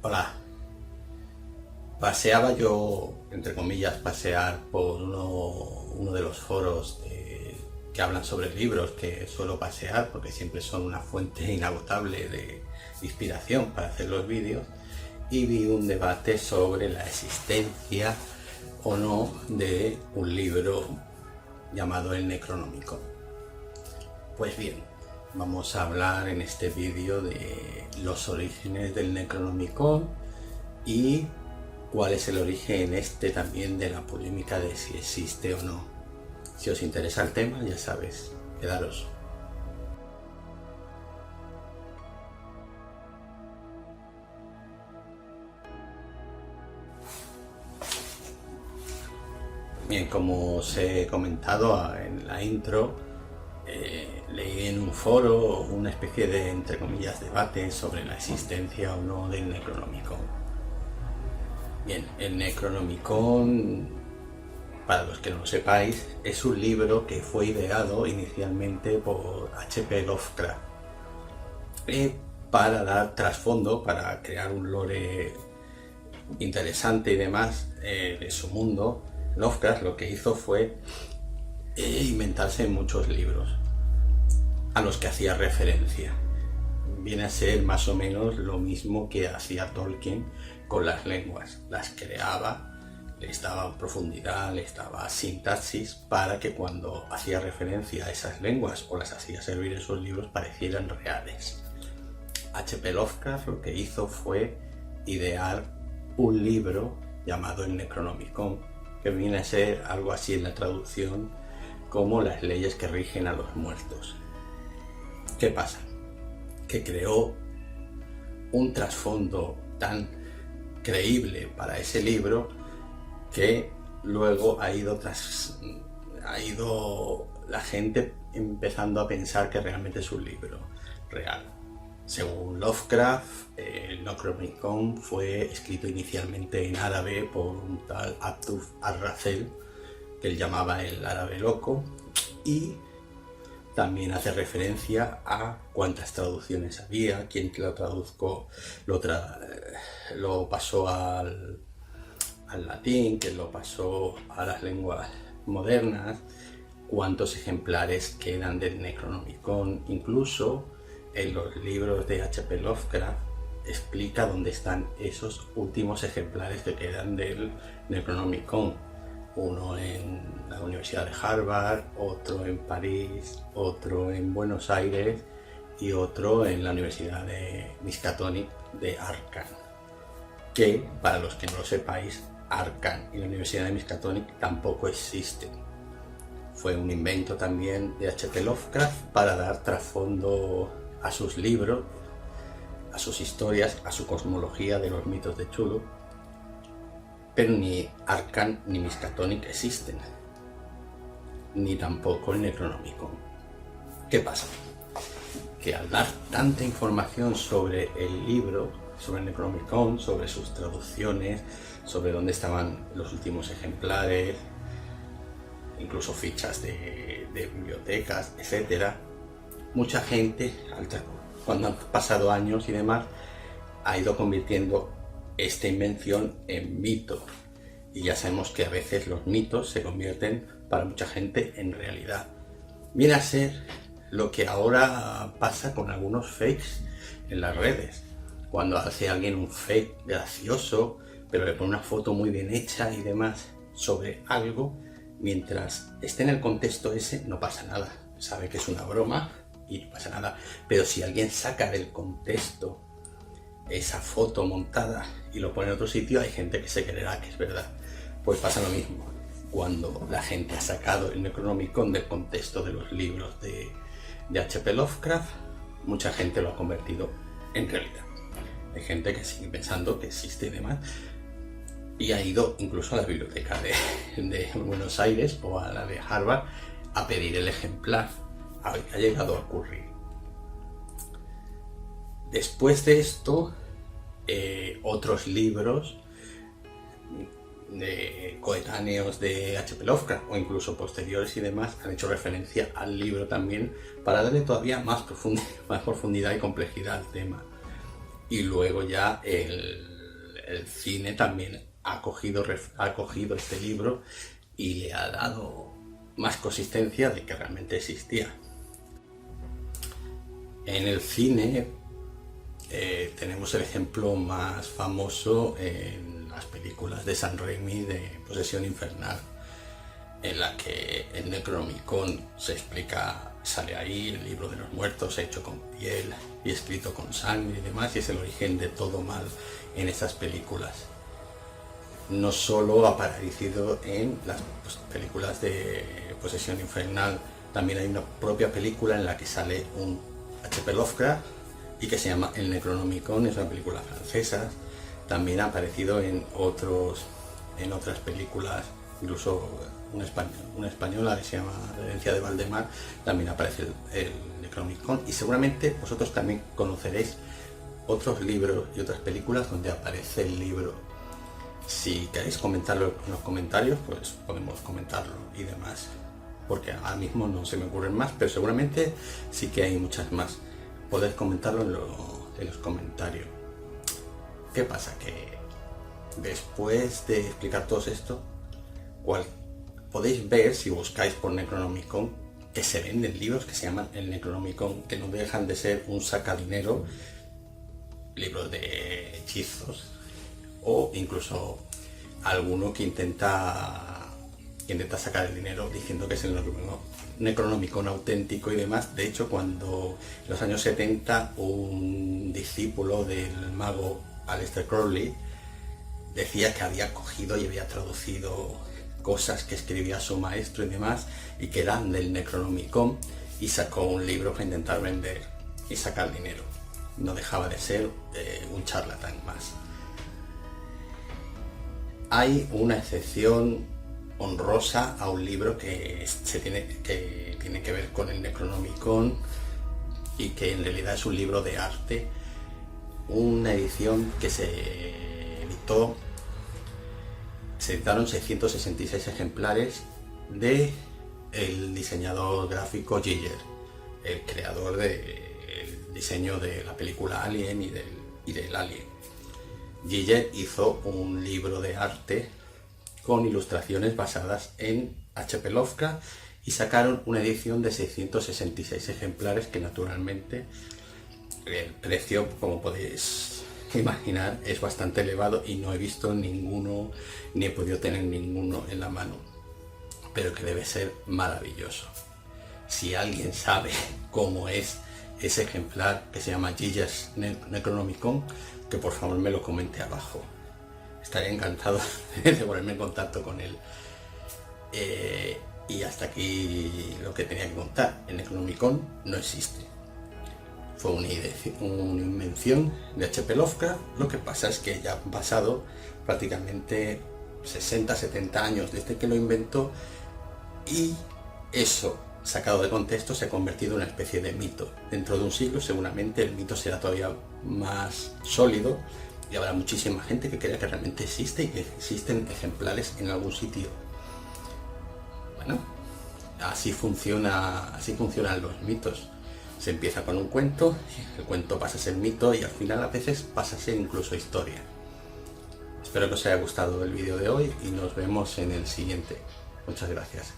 Hola, paseaba yo, entre comillas, pasear por uno de los foros que hablan sobre libros que suelo pasear porque siempre son una fuente inagotable de inspiración para hacer los vídeos, y vi un debate sobre la existencia o no de un libro llamado el Necronomicon. Pues bien, vamos a hablar en este vídeo de los orígenes del Necronomicon y cuál es el origen también de la polémica de si existe o no. Si os interesa el tema, ya sabes, quedaros. Bien, como os he comentado en la intro, leí en un foro una especie de, entre comillas, debate sobre la existencia o no del Necronomicon. Bien, el Necronomicon, para los que no lo sepáis, es un libro que fue ideado inicialmente por H.P. Lovecraft para dar trasfondo, para crear un lore interesante y demás de su mundo. Lovecraft lo que hizo fue inventarse muchos libros a los que hacía referencia. Viene a ser más o menos lo mismo que hacía Tolkien con las lenguas. Las creaba, les daba profundidad, les daba sintaxis para que cuando hacía referencia a esas lenguas o las hacía servir en sus libros parecieran reales. H.P. Lovecraft lo que hizo fue idear un libro llamado el Necronomicon, que viene a ser algo así en la traducción como las leyes que rigen a los muertos. ¿Qué pasa? Que creó un trasfondo tan creíble para ese libro que luego ha ido la gente empezando a pensar que realmente es un libro real. Según Lovecraft, el Necronomicon fue escrito inicialmente en árabe por un tal Abdul Arrazel, que él llamaba el árabe loco, y también hace referencia a cuántas traducciones había, quién lo traduzco, lo pasó al latín, quién lo pasó a las lenguas modernas, cuántos ejemplares quedan del Necronomicon. Incluso en los libros de H.P. Lovecraft explica dónde están esos últimos ejemplares que quedan del Necronomicon. Uno en la Universidad de Harvard, otro en París, otro en Buenos Aires y otro en la Universidad de Miskatonic de Arkham. Que, para los que no lo sepáis, Arkham y la Universidad de Miskatonic tampoco existen. Fue un invento también de H.P. Lovecraft para dar trasfondo a sus libros, a sus historias, a su cosmología de los mitos de Cthulhu. Pero ni Arkham ni Miskatonic existen, ni tampoco el Necronomicon. ¿Qué pasa? Que al dar tanta información sobre el libro, sobre el Necronomicon, sobre sus traducciones, sobre dónde estaban los últimos ejemplares, incluso fichas de bibliotecas, etcétera, mucha gente, cuando han pasado años y demás, ha ido convirtiendo esta invención en mito. Y ya sabemos que a veces los mitos se convierten para mucha gente en realidad. Viene a ser lo que ahora pasa con algunos fakes en las redes. Cuando hace alguien un fake gracioso, pero le pone una foto muy bien hecha y demás sobre algo, mientras esté en el contexto ese no pasa nada. Sabe que es una broma y no pasa nada. Pero si alguien saca del contexto esa foto montada y lo pone en otro sitio, hay gente que se creerá que es verdad. Pues pasa lo mismo cuando la gente ha sacado el Necronomicon del contexto de los libros de H.P. Lovecraft. Mucha gente lo ha convertido en realidad. Hay gente que sigue pensando que existe y demás, y ha ido incluso a la biblioteca de Buenos Aires o a la de Harvard a pedir el ejemplar. Ha llegado a ocurrir. Después de esto, otros libros coetáneos de H.P. Lovecraft o incluso posteriores y demás han hecho referencia al libro también para darle todavía más profundidad y complejidad al tema. Y luego ya el el cine también ha cogido este libro y le ha dado más consistencia de que realmente existía. En el cine tenemos el ejemplo más famoso en las películas de Sam Raimi de Posesión Infernal, en la que el Necronomicon se explica, sale ahí el libro de los muertos hecho con piel y escrito con sangre y demás, y es el origen de todo mal en estas películas. No solo ha aparecido en las películas de Posesión Infernal, también hay una propia película en la que sale un H.P. Lovecraft y que se llama El Necronomicon, es una película francesa. También ha aparecido en otras películas, incluso una española que se llama La herencia de Valdemar, también aparece el Necronomicon, y seguramente vosotros también conoceréis otros libros y otras películas donde aparece el libro. Si queréis comentarlo en los comentarios, pues podemos comentarlo y demás, porque ahora mismo no se me ocurren más, pero seguramente sí que hay muchas más. Podéis comentarlo en los comentarios. ¿Qué pasa? Que después de explicar todo esto, podéis ver, si buscáis por Necronomicon, que se venden libros que se llaman el Necronomicon, que no dejan de ser un sacadinero, libros de hechizos, o incluso alguno que intenta sacar el dinero diciendo que es el Necronomicon auténtico y demás. De hecho, cuando en los años 70 un discípulo del mago Aleister Crowley decía que había cogido y había traducido cosas que escribía su maestro y demás, y que eran del Necronomicon, y sacó un libro para intentar vender y sacar dinero. No dejaba de ser un charlatán más. Hay una excepción honrosa a un libro que tiene que ver con el Necronomicon y que en realidad es un libro de arte, una edición que se editaron 666 ejemplares de el diseñador gráfico Giger, el creador del diseño de la película Alien y del Alien. Giger hizo un libro de arte con ilustraciones basadas en H.P. Lovecraft y sacaron una edición de 666 ejemplares, que naturalmente el precio, como podéis imaginar, es bastante elevado y no he visto ninguno, ni he podido tener ninguno en la mano, pero que debe ser maravilloso. Si alguien sabe cómo es ese ejemplar que se llama Giger's Necronomicon, que por favor me lo comente abajo. Estaré encantado de ponerme en contacto con él. Y hasta aquí lo que tenía que contar. El Necronomicon no existe. Fue una invención de H.P. Lovecraft. Lo que pasa es que ya han pasado prácticamente 60-70 años desde que lo inventó, y eso, sacado de contexto, se ha convertido en una especie de mito. Dentro de un siglo seguramente el mito será todavía más sólido y habrá muchísima gente que crea que realmente existe y que existen ejemplares en algún sitio. Bueno, así funcionan los mitos. Se empieza con un cuento, el cuento pasa a ser mito y al final a veces pasa a ser incluso historia. Espero que os haya gustado el vídeo de hoy y nos vemos en el siguiente. Muchas gracias.